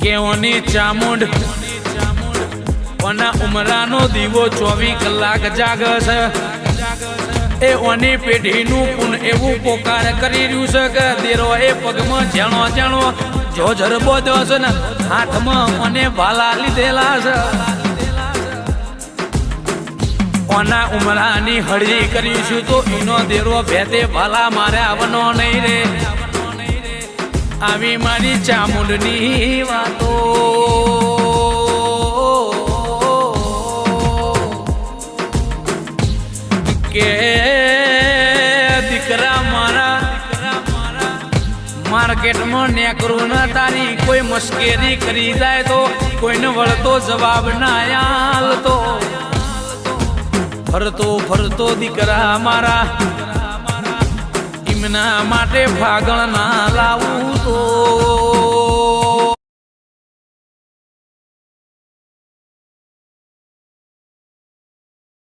કેવોની ચામુંડ ઓના ઉમરાનો દીવો 24 કલાક જાગસ એ ઓની પેઢીનું પુન એવું પોકાર કરી રહ્યું છે કે દેરો એ પગમાં જેણો જેણો જો જરબો દસ ને હાથમાં મને ભાલા લીધેલા છે ઓના ઉમરાની હળી કરીશું તો એનો દેરો ભેતે ભાલા મારે આવનો નહીં રે આવી મારી ચામુંડની વાતો કે દીકરા મારા માર્કેટમાં નેકરું ના તારી કોઈ મશ્કેરી કરી જાય તો કોઈને વળતો જવાબ ના આલતો ફરતો ફરતો દીકરા મારા એમના માટે ફાગણ ના લાવું તો